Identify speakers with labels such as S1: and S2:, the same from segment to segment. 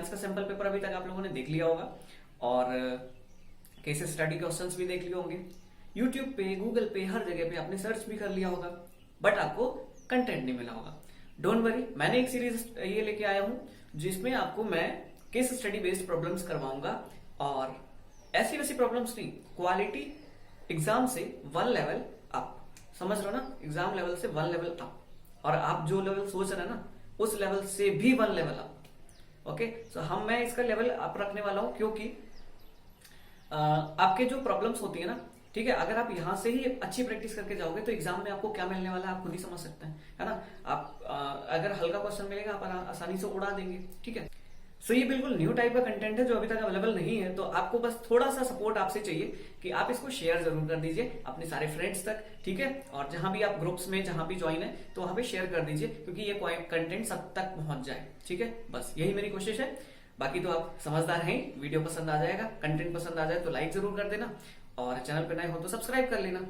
S1: Science का sample paper अभी तक आप लोगों ने देख लिया होगा और केस स्टडी क्वेश्चंस भी देख लिए होंगे। यूट्यूब पे, गूगल पे, हर जगह पे आपने सर्च भी कर लिया होगा, बट आपको कंटेंट नहीं मिला होगा। डोंट वरी, मैंने एक सीरीज ये लेके आया हूं जिसमें आपको मैं केस स्टडी बेस्ड प्रॉब्लम्स करवाऊंगा और ऐसी वैसी प्रॉब्लम्स नहीं, क्वालिटी एग्जाम से 1 लेवल अप। समझ रहे हो ना, एग्जाम लेवल से 1 लेवल अप, और आप जो लेवल सोच रहे हैं ना उस लेवल से भी 1 लेवल अप। ओके, सो मैं इसका लेवल अप रखने वाला हूं क्योंकि आपके जो प्रॉब्लम्स होती है ना, ठीक है, अगर आप यहां से ही अच्छी प्रैक्टिस करके जाओगे तो एग्जाम में आपको क्या मिलने वाला है आप खुद ही समझ सकते हैं, है ना। आप अगर हल्का क्वेश्चन मिलेगा आप आसानी से उड़ा देंगे, ठीक है। सो ये बिल्कुल न्यू टाइप का कंटेंट है जो अभी तक अवेलेबल नहीं है, तो आपको बस थोड़ा सा सपोर्ट आपसे चाहिए कि आप इसको शेयर जरूर कर दीजिए अपने सारे फ्रेंड्स तक, ठीक है। और जहां भी आप ग्रुप्स में जहां भी ज्वाइन है तो वहां पे शेयर कर दीजिए क्योंकि ये कंटेंट सब तक पहुंच जाए, ठीक है। बस यही मेरी कोशिश है। बाकी तो आप समझदार हैं, वीडियो पसंद आ जाएगा, कंटेंट पसंद आ जाए तो लाइक जरूर कर देना और चैनल पे नए हो तो सब्सक्राइब कर लेना,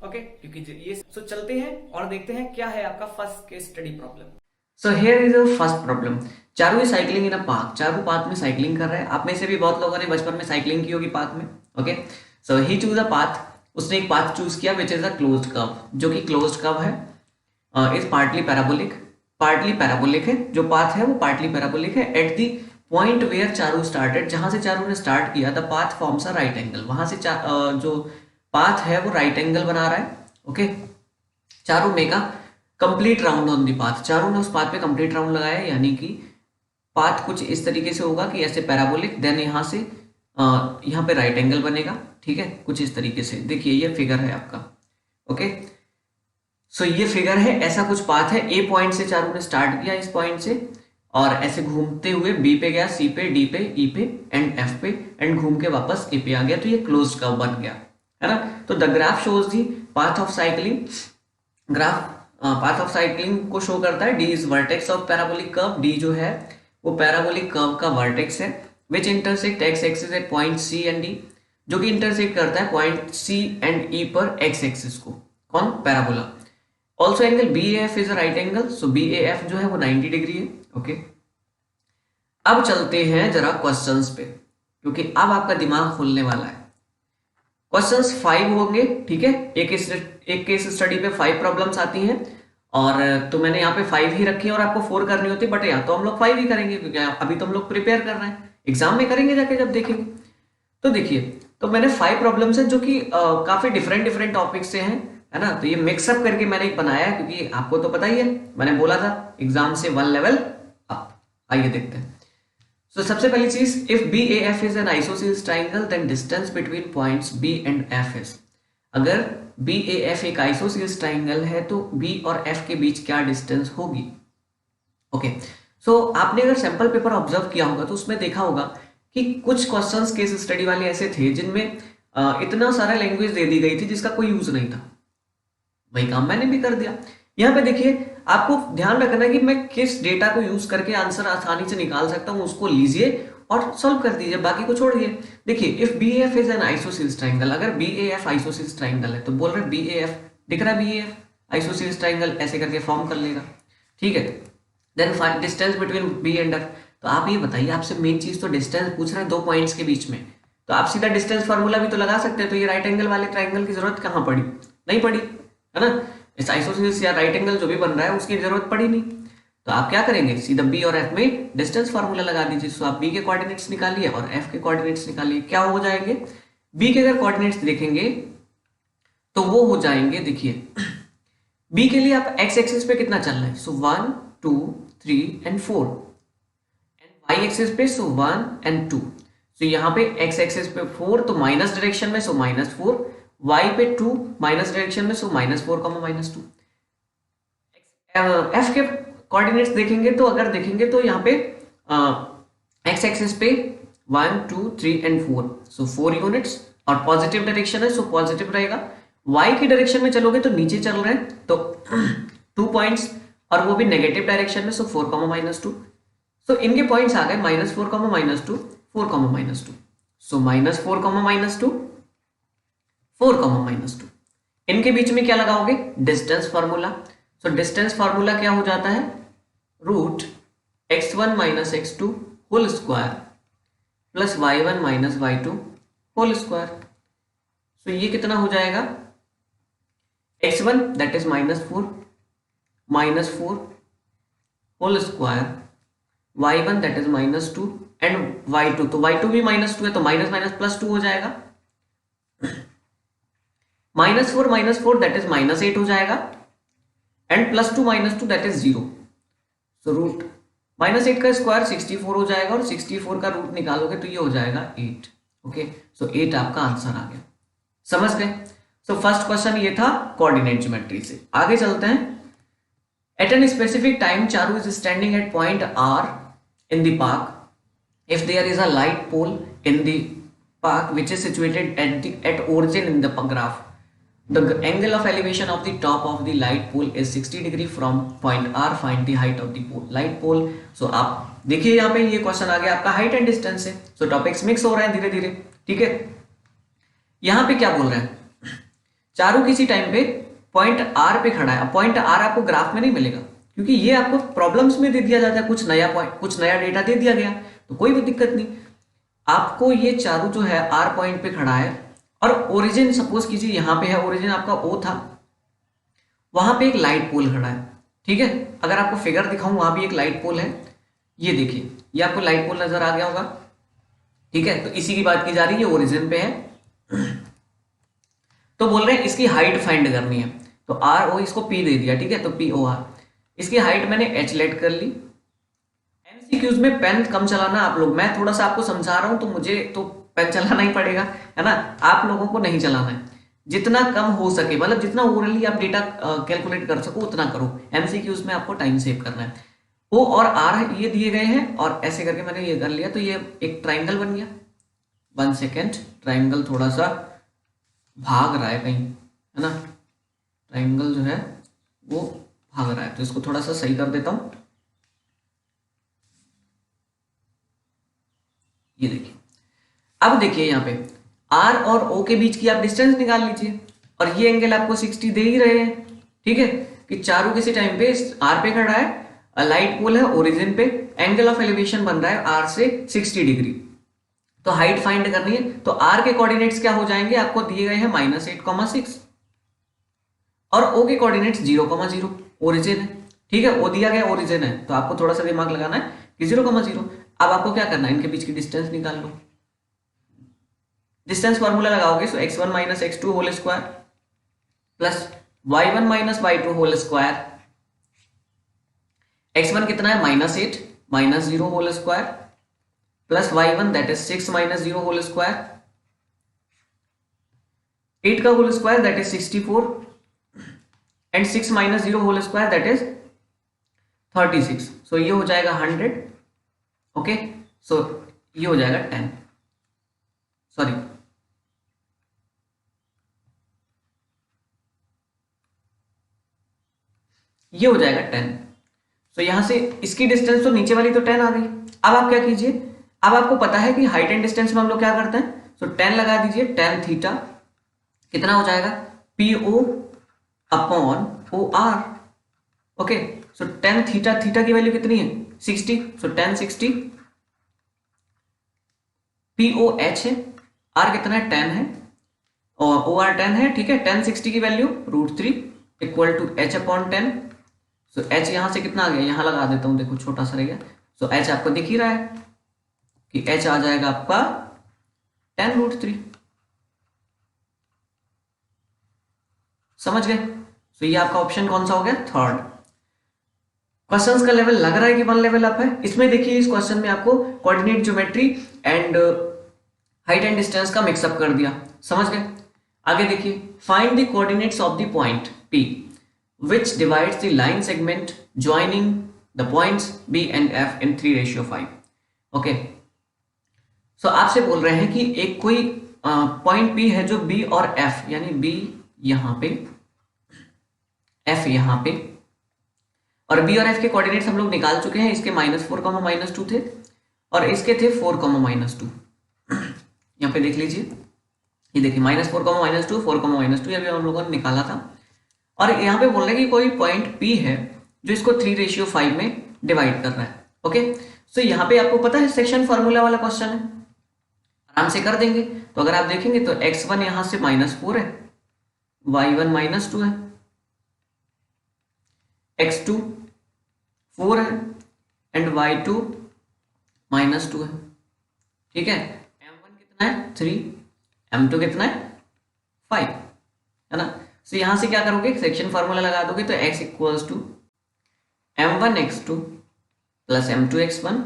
S1: ओके। क्योंकि ये सो चलते हैं और देखते हैं क्या है आपका first case study problem. So here is a first problem. Charu is cycling in a park. Charu park में साइक्लिंग कर रहा है। आप में से भी बहुत लोगों ने बचपन में साइक्लिंग की होगी पार्क में, okay. So he choose a path. उसने एक पाथ चूज किया which is a closed curve, जो कि क्लोज्ड कर्व है, इज पार्टली पैराबोलिक है। जो पाथ है वो पार्टली पैराबोलिक है। At the point where Charu started, जहां से चारू ने स्टार्ट किया, the path forms a right angle. वहां से जो पाथ है वो राइट एंगल बना रहा है, okay. Charu make a complete round on the path. Charu ने उस पाथ पे कंप्लीट राउंड लगाया, यानी कि पाथ कुछ इस तरीके से होगा कि ऐसे पैराबोलिक, देन यहाँ से यहाँ पे राइट एंगल बनेगा, ठीक है, कुछ इस तरीके से। देखिए ये फिगर है आपका, ओके। सो ये फिगर है, ऐसा कुछ पाथ है। ए पॉइंट से चारू ने स्टार्ट किया, इस पॉइंट से, और ऐसे घूमते हुए बी पे गया, सी पे, डी पे, ई पे एंड एफ पे, एंड घूम के वापस ए पे आ गया। तो ये क्लोज्ड कर्व बन गया, है ना। तो the graph shows the path of cycling. Graph path of cycling को शो करता है। D is vertex of parabolic curve. D जो है वो पैराबोलिक कर्व का वर्टेक्स है। Which intersect X axis at point C and D, जो कि इंटरसेक्ट करता है पॉइंट सी एंड ई पर एक्स एक्सिस को। कौन? Parabola. Also angle B A F is a right angle. So B A F जो है वो 90 डिग्री है, ओके। अब चलते हैं जरा क्वेश्चंस पे, क्योंकि अब आपका दिमाग खुलने वाला है। क्वेश्चंस 5 होंगे, ठीक है। एक केस स्टडी पे 5 प्रॉब्लम्स आती हैं, और तो मैंने यहाँ पे 5 ही रखी है और आपको 4 करनी होती है, बट या तो हम लोग 5 ही करेंगे क्योंकि अभी तो हम लोग प्रिपेयर कर रहे हैं, एग्जाम में करेंगे जाके जब देखेंगे। तो देखिए, तो मैंने 5 प्रॉब्लम्स हैं जो कि काफी डिफरेंट टॉपिक से हैं, है ना। तो ये मिक्सअप करके मैंने एक बनाया है क्योंकि आपको तो पता ही है, मैंने बोला था एग्जाम से 1 लेवल अप। आइए देखते हैं। So, सबसे पहली चीज, if BAF is an isosceles triangle then distance between points B and F is। अगर BAF एक isosceles triangle है तो B और F के बीच क्या डिस्टेंस होगी, ओके। सो आपने अगर सैंपल पेपर ऑब्जर्व किया होगा तो उसमें देखा होगा कि कुछ क्वेश्चंस केस स्टडी वाले ऐसे थे जिनमें इतना सारा लैंग्वेज दे दी गई थी जिसका कोई यूज नहीं था। वही काम मैंने भी कर दिया। यहाँ पे देखिए, आपको ध्यान रखना है कि मैं किस डेटा को यूज करके आंसर आसानी से निकाल सकता हूँ, उसको लीजिए और सॉल्व कर दीजिए, बाकी को छोड़िए। देखिए, if BAF is an isosceles triangle, अगर BAF आइसोसेलेस ट्राइंगल है तो बोल रहे BAF दिख रहा है, BAF आइसोसेलेस ट्राइंगल ऐसे करके फॉर्म कर लेगा, ठीक है। Then find distance between B and F। तो आप ये बताइए, आपसे मेन चीज तो डिस्टेंस पूछ रहे हैं 2 पॉइंट्स के बीच में, तो आप सीधा डिस्टेंस फॉर्मूला भी तो लगा सकते हैं। तो ये राइट एंगल वाले ट्राइंगल की जरूरत कहाँ पड़ी? नहीं पड़ी, है ना। इस आइसोसेलेस या राइट एंगल जो भी बन रहा है उसकी जरूरत पड़ी नहीं। तो आप क्या करेंगे, सीधा B और F में डिस्टेंस फार्मूला लगा दीजिए। सो आप B के कोऑर्डिनेट्स निकालिए और F के कोऑर्डिनेट्स निकालिए। क्या हो जाएंगे? B के अगर कोऑर्डिनेट्स देखेंगे तो वो हो जाएंगे, देखिए B के लिए आप x एक्सिस पे कितना चल रहा है, सो 1 2 3 एंड 4, एंड y एक्सिस पे सो 1 एंड 2। सो यहाँ पे x एक्सिस पे 4 तो माइनस डायरेक्शन में, सो -4, y पे 2 माइनस डायरेक्शन में, सो -4, -2। f के कोऑर्डिनेट्स देखेंगे तो अगर देखेंगे तो यहाँ पे x एक्सिस पे 1 2 3 एंड 4, सो 4 यूनिट्स, और पॉजिटिव डायरेक्शन है सो पॉजिटिव रहेगा। y की डायरेक्शन में चलोगे तो नीचे चल रहे हैं तो 2 पॉइंट्स, और वो भी नेगेटिव डायरेक्शन में, सो 4, -2। सो इनके पॉइंट्स आ गए -4, -2, 4, -2। सो -4, -2, 4, -2। इनके बीच में क्या लगाओगे? Distance formula. So distance formula क्या हो जाता है? √x1 - x2
S2: whole square plus y1 minus y2 whole square. So ये कितना हो जाएगा, x1 that is minus four whole square, y1 that is -2 and y2, तो y2 भी -2 है तो माइनस माइनस प्लस 2 हो जाएगा। -4 दैट इज -8 हो जाएगा and +2 -2 that is 0। So root -8 का स्क्वायर 64 हो जाएगा और 64 का रूट निकालोगे तो ये हो जाएगा 8। ओके, सो 8 आपका आंसर आ गया। समझ गए? सो फर्स्ट क्वेश्चन ये था कोऑर्डिनेट ज्योमेट्री से। आगे चलते हैं। At an specific time Charu is standing at point R in the park. If there is a light pole in the park which is situated at origin in the graph, the angle of elevation of the top of the light pole is 60 degree from point R. Find the height of the pole. Light pole. So आप देखिए यहाँ पे ये question आ गया आपका height and distance से। सो topics mix हो रहे हैं धीरे धीरे, ठीक है। यहाँ पे क्या बोल रहे हैं, चारू किसी टाइम पे पॉइंट R पे खड़ा है। अब पॉइंट R आपको ग्राफ में नहीं मिलेगा क्योंकि ये आपको प्रॉब्लम्स में दे दिया जाता है, कुछ नया पॉइंट, कुछ नया डेटा दे दिया गया, तो कोई भी दिक्कत नहीं। आपको ये चारू जो है R पॉइंट पे खड़ा है और ओरिजिन सपोज कीजिए यहाँ पे है, ओरिजिन आपका O था, वहां पे एक लाइट पोल खड़ा है, ठीक है। अगर आपको फिगर दिखाऊं वहां भी एक लाइट पोल है, ये देखिए, ये आपको लाइट पोल नजर आ गया होगा, ठीक है। तो इसी की बात की जा रही है, ओरिजिन पे है। तो बोल रहे हैं इसकी हाइट फाइंड करनी है, तो RO इसको P दे दिया, ठीक है, तो POR। इसकी हाइट मैंने H लेट कर ली। एमसीक्यूज में पेन कम चलाना आप लोग, मैं थोड़ा सा आपको समझा रहा हूं तो मुझे तो पेन चलाना ही पड़ेगा, है ना। आप लोगों को नहीं चलाना है, जितना कम हो सके, मतलब जितना ओरली आप डेटा कैलकुलेट कर सको उतना करो। एमसीक्यूज में आपको टाइम सेव करना है। O और R ये दिए गए हैं और ऐसे करके मैंने ये कर लिया, तो ये एक ट्राइंगल बन गया। 1 सेकेंड, ट्राइंगल थोड़ा सा भाग रहा है कहीं, है ना। ट्राइंगल जो है वो भाग रहा है, तो इसको थोड़ा सा सही कर देता हूं। ये देखिए, अब देखिए यहाँ पे R और O के बीच की आप डिस्टेंस निकाल लीजिए, और ये एंगल आपको 60 दे ही रहे हैं, ठीक है। कि चारू किसी टाइम पे R पे खड़ा है, लाइट पोल है ओरिजिन पे, एंगल ऑफ एलिवेशन बन रहा है R से 60 डिग्री, तो हाइट फाइंड करनी है। तो R के कोऑर्डिनेट्स क्या हो जाएंगे, आपको दिए गए हैं -8,6 और O के कोऑर्डिनेट्स 0,0, ओरिजिन है, ठीक है। O दिया गया ओरिजिन है, तो आपको थोड़ा सा दिमाग लगाना है कि 0,0। अब आपको क्या करना है, इनके बीच की डिस्टेंस निकाल लो। डिस्टेंस फॉर्मूला लगाओगे, so x1 minus x2 whole square plus y1 minus y2 whole square. x1 कितना है, -8 minus 0 whole square plus y1 that is 6 minus 0 whole square. 8 का whole square that is 64 and 6 minus 0 whole square that is 36। So ये हो जाएगा 100। Okay, सो ये हो जाएगा 10, sorry ये हो जाएगा 10। सो यहां से इसकी डिस्टेंस तो नीचे वाली तो 10 आ गई। अब आप क्या कीजिए, अब आपको पता है कि हाइट एंड डिस्टेंस में हम लोग क्या करते हैं, सो 10 लगा दीजिए। tan थीटा कितना हो जाएगा, PO upon OR। Okay, so tan theta, theta की वैल्यू कितनी है 60, सो tan 60। POH है, R कितना है 10 है और OR 10 है, ठीक है। tan 60 की value √3 equal to H upon 10। So H यहां से कितना आ गया, यहां लगा देता हूं, देखो छोटा सा रह गया। सो H आपको दिख ही रहा है कि H आ जाएगा आपका 10√3। समझ गए? सो ये आपका ऑप्शन कौन सा हो गया, थर्ड। क्वेश्चंस का लेवल लग रहा है कि 1 लेवल अप है। इसमें देखिए, इस क्वेश्चन में आपको coordinate geometry and height and distance का मिक्सअप कर दिया। समझ गए? आगे देखिए, find the coordinates of the point P which divides the line segment joining the points B and F in 3:5। Okay, सो आपसे बोल रहे हैं कि एक कोई पॉइंट P है जो B और F, यानी B यहां पे, F यहां पे, और B और F के कोऑर्डिनेट्स हम लोग निकाल चुके हैं। इसके -4, -2 थे और इसके थे 4, -2। यहां पे देख लीजिए, ये देखिए -4, -2, 4, -2 ये भी हम लोगों ने निकाला था। और यहाँ पे बोल रहे हैं कि कोई पॉइंट P है जो इसको 3:5 में डिवाइड कर रहा है। ओके, सो यहाँ पे आपको पता है सेक्शन फार्मूला वाला क्वेश्चन है, आराम से कर देंगे। तो अगर आप देखेंगे तो x1 यहां से -4 है, y1 -2 है, x2 4 है एंड y2 -2 है। ठीक है, m1 कितना है 3, m2 कितना है 5, है ना। सो यहां से क्या करोगे, सेक्शन फार्मूला लगा दोगे तो x equals to m1 x2 plus m2 x1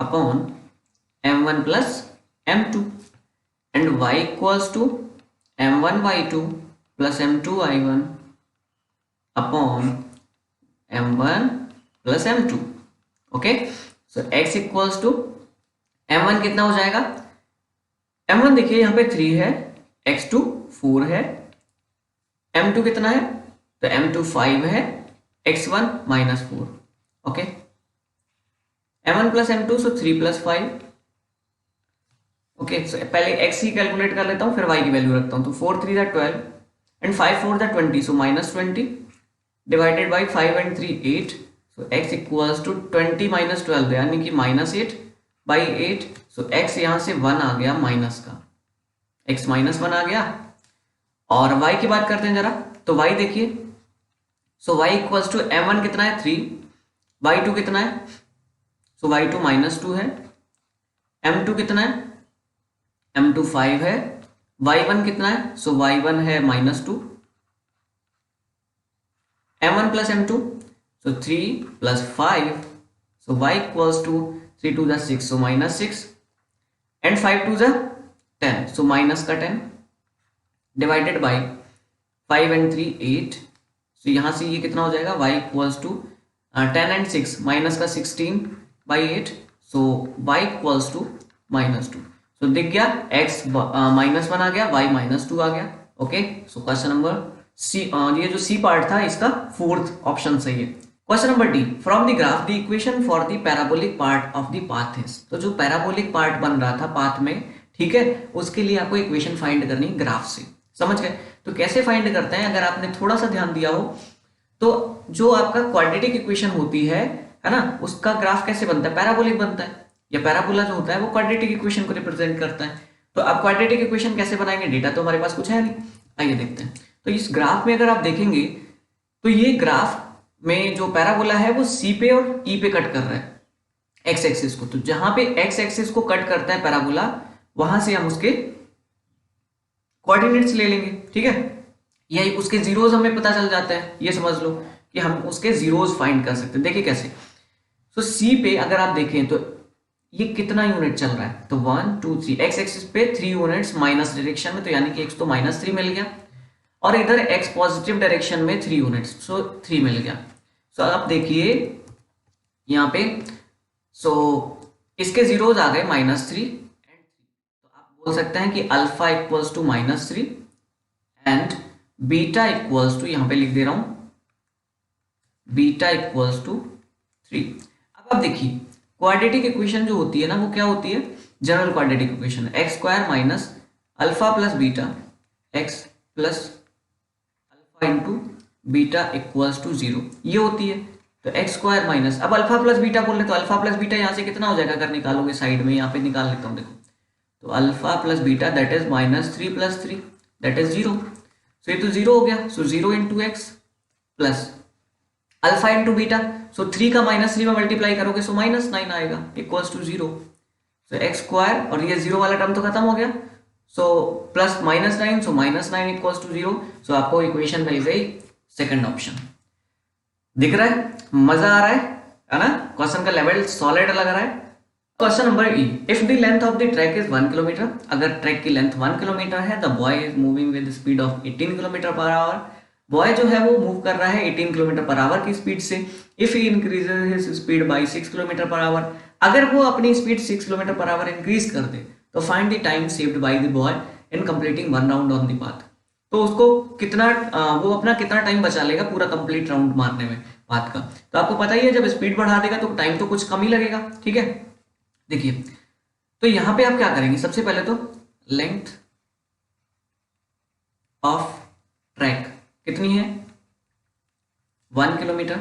S2: upon m1 plus m2 and y equals to m1 y2 plus m2 y1 upon m1 plus m2। Okay, so x equals to m1 कितना हो जाएगा, m1 देखिए यहाँ पे 3 है, x2 4 है, m2 कितना है, तो m2 5 है, x1 -4। Okay, m1 plus m2 so 3 plus 5। Okay, सो पहले x ही कैलकुलेट कर लेता हूँ, फिर y की वैल्यू रखता हूँ। तो 4 3 दा 12 एंड 5 4 दा 20, so -20 divided by 5 and 3 8, so x equals to 20 - 12 यानी कि -8 बाई 8। सो x यहाँ से 1 आ गया माइनस का, x -1 आ गया। और y की बात करते हैं जरा, तो y देखिए, सो y इक्वल्स टू m1 कितना है 3, y2 कितना है, सो y2 -2 है, m2 कितना है, m2 5 है, y1 कितना है, सो y1 है -2, m1 plus m2 so 3 plus 5, so y equals to 3 2 6, so -6 and 5 2 10, so minus का 10 डिवाइडेड बाई 5 एंड 3 8, सो यहां से ये कितना हो जाएगा, y equals to 10 and 6 minus का 16 by 8, so y equals to -2। So दिख गया x -1 आ गया, y -2 आ गया। Okay, so question number C, ये जो सी पार्ट था इसका 4th ऑप्शन सही है। Question number D, from the graph the equation for the parabolic part of the path is. तो जो पैराबोलिक पार्ट बन रहा था पाथ में, ठीक है, उसके लिए आपको इक्वेशन फाइंड करनी ग्राफ से, समझ गए। तो कैसे फाइंड करते हैं, अगर आपने थोड़ा सा ध्यान दिया हो तो जो आपका क्वाड्रेटिक इक्वेशन होती है ना, उसका ग्राफ कैसे बनता है, पैराबोलिक बनता है, या पैराबोला जो होता है वो क्वाड्रेटिक इक्वेशन को रिप्रेजेंट करता है। तो अब क्वाड्रेटिक इक्वेशन कैसे बनाएंगे, डेटा तो हमारे पास कुछ है नहीं, आइए देखते हैं। तो इस ग्राफ में अगर आप देखेंगे तो ये ग्राफ में जो पैराबोला है वो सी पे और ई पे कट कर रहा है एक्स एक्सिस को। तो जहां पे एक्स एक्सिस को कट करता है पैराबोला, वहां से हम उसके कोऑर्डिनेट्स ले लेंगे, ठीक है, या उसके जीरोस हमें पता चल जाता है, ये समझ लो कि हम उसके जीरोस फाइंड कर सकते हैं। देखिए कैसे, तो सी पे अगर आप देखें तो ये कितना यूनिट चल रहा है, तो 1 2 3, एक्स एक्सिस पे 3 यूनिट्स माइनस डायरेक्शन में, तो यानी कि x तो -3 मिल गया, और इधर x पॉजिटिव डायरेक्शन में 3 यूनिट्स, सो 3 मिल गया। सो आप देखिए यहाँ पे, सो इसके जीरोज आ गए -3 एंड 3। तो आप बोल सकते हैं कि alpha equals to -3 and beta equals to, यहाँ पे लिख दे रहा हूं, बीटा इक्वल्स टू 3। अब आप देखिए क्वाड्रेटिक इक्वेशन जो होती है ना, वो क्या होती है, general quadratic equation, X square minus alpha plus beta X plus alpha into beta equals to 0, ये होती है। तो एक्स स्क्वायर माइनस, अब अल्फा प्लस बीटा बोल रहे तो अल्फा प्लस बीटा यहाँ से कितना हो जाएगा, अगर निकालोगे साइड में, यहाँ पे निकाल लेता हूँ, देखो, तो alpha plus beta that is -3 + 3 that is 0, so ये तो 0 हो गया। So 0 into X plus alpha into beta, so 3 का -3 में मल्टीप्लाई करोगे सो -9 आएगा equals to 0। So X square, और ये 0 वाला टर्म तो खत्म हो गया, so plus -9, so -9 equals to 0। So आपको इक्वेशन मिल गई सेकंड ऑप्शन। दिख रहा है, मजा आ रहा है ना, क्वेश्चन का लेवल सॉलिड लग रहा है। Question number E, if the length of the track is 1 kilometre, अगर ट्रैक की लेंथ 1 किलोमीटर है, the boy is moving with speed of 18 kilometre per hour, boy जो है वो मूव कर रहा है 18 किलोमीटर पर आवर की स्पीड से। If he increases his speed bye 6 kilometre per hour, अगर वो अपनी speed 6 kilometre per hour increase कर दे, तो find the time saved by the boy in completing 1 round on the path. तो उसको कितना वो अपना कितना टाइम बचा लेगा पूरा कंप्लीट राउंड मारने में पाथ का। तो आपको पता ही है जब स्पीड बढ़ा देगा तो टाइम तो कुछ कम ही लगेगा, ठीक है। देखिए तो यहां पे आप क्या करेंगे, सबसे पहले तो लेंथ ऑफ ट्रैक कितनी है, 1 kilometre,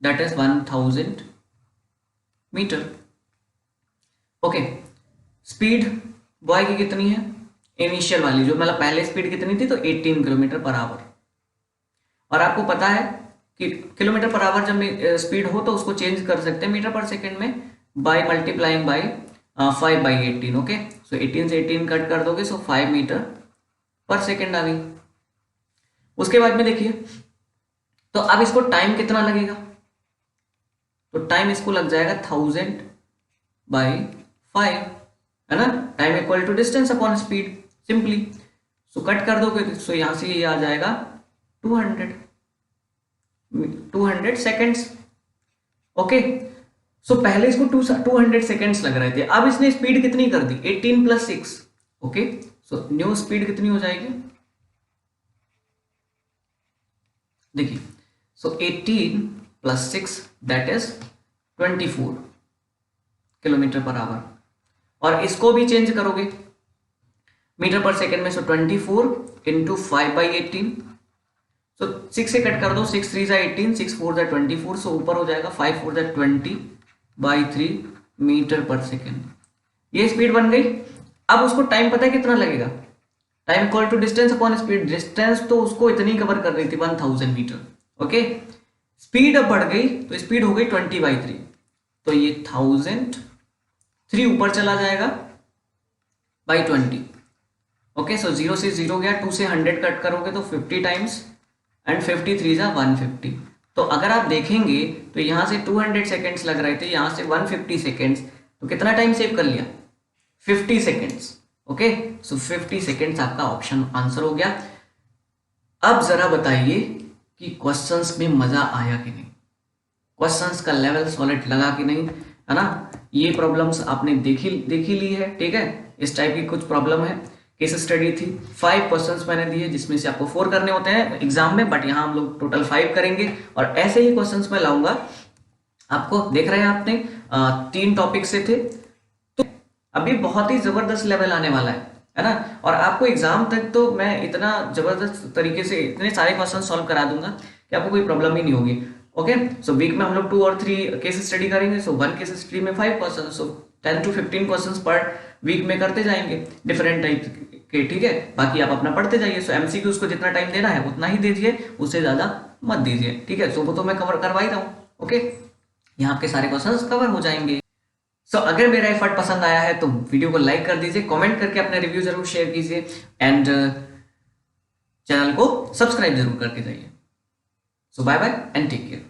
S2: that is 1000 metre. Okay, speed boy की कितनी है, इनिशियल वाली जो मतलब पहले स्पीड कितनी थी, तो 18 किलोमीटर पर आवर। और आपको पता है कि किलोमीटर पर आवर जब स्पीड हो तो उसको चेंज कर सकते हैं मीटर पर सेकेंड में बाय मल्टीप्लाइंग बाय 5/18। ओके, सो 18 से 18 कट कर दोगे, सो 5 मीटर पर सेकेंड आ गई। उसके बाद में देखिए, तो अब इसको टाइम कितना लगेगा, तो टाइम इसको लग जाएगा 1000/5, है ना। Time equal to distance upon speed, simply. So cut कर दोगे, सो यहां से ये आ जाएगा 200 सेकेंड्स। ओके, सो पहले इसको 200 सेकेंड्स लग रहे थे, अब इसने स्पीड कितनी कर दी, 18 + 6। ओके, सो न्यू स्पीड कितनी हो जाएगी, देखिए, सो 18 + 6 that is 24 kilometre per hour. और इसको भी चेंज करोगे मीटर पर सेकेंड में, सो 24 × 5/18, सो 6 से कट कर दो, 6 3 = 18, 6 4 = 24, सो ऊपर हो जाएगा 5 4 = 20/3 मीटर पर सेकेंड। ये स्पीड बन गई। अब उसको टाइम पता है कितना लगेगा, time equal to distance upon speed. Distance तो उसको इतनी कवर कर रही थी 1000 मीटर। ओके, स्पीड अब बढ़ गई, तो स्पीड हो गई 20/3, तो ये 1003 ऊपर चला जाएगा बाई 20। ओके, सो 0 से 0 गया, 2 से 100 कट करोगे तो 50 टाइम्स, एंड 50 3 = 150। तो अगर आप देखेंगे तो यहां से 200 सेकेंड्स लग रहे थे, यहां से 150 सेकेंड्स, तो कितना टाइम सेव कर लिया, 50 सेकेंड्स। ओके, सो 50 सेकेंड्स आपका ऑप्शन आंसर हो गया। अब जरा बताइए कि क्वेश्चंस में मजा आया कि नहीं, क्वेश्चंस का लेवल सॉलिड लगा कि नहीं, है ना। ये प्रॉब्लम्स आपने देखी ली है, ठीक है। इस टाइप की कुछ प्रॉब्लम है, केस स्टडी थी, 5 क्वेश्चंस मैंने दिए जिसमें से आपको 4 करने होते हैं एग्जाम में, बट यहाँ हम लोग टोटल 5 करेंगे। और ऐसे ही क्वेश्चंस मैं लाऊंगा आपको, देख रहे हैं आपने 3 टॉपिक से थे, तो अभी बहुत ही जबरदस्त लेवल आने वाला है ना। और आपको एग्जाम तक तो मैं इतना जबरदस्त तरीके से इतने सारे क्वेश्चन सॉल्व करा दूंगा कि आपको कोई प्रॉब्लम ही नहीं होगी। ओके, सो वीक में हम लोग 2 और 3 केस स्टडी करेंगे, सो 1 केस स्टडी में 5 question, so 10 to 15 questions per week में करते जाएंगे डिफरेंट टाइप के, ठीक है। बाकी आप अपना पढ़ते जाइए, सो एमसीक्यूज को जितना टाइम देना है उतना ही दीजिए, उससे ज्यादा मत दीजिए, ठीक है। सो वो तो मैं कवर करवा ही रहा हूँ। ओके, यहाँ आपके सारे क्वेश्चंस कवर हो जाएंगे। सो अगर मेरा एफर्ट पसंद आया है तो वीडियो को लाइक कर दीजिए, कमेंट करके अपने रिव्यू जरूर शेयर कीजिए, एंड चैनल को सब्सक्राइब जरूर करके जाइए। So bye bye and take care.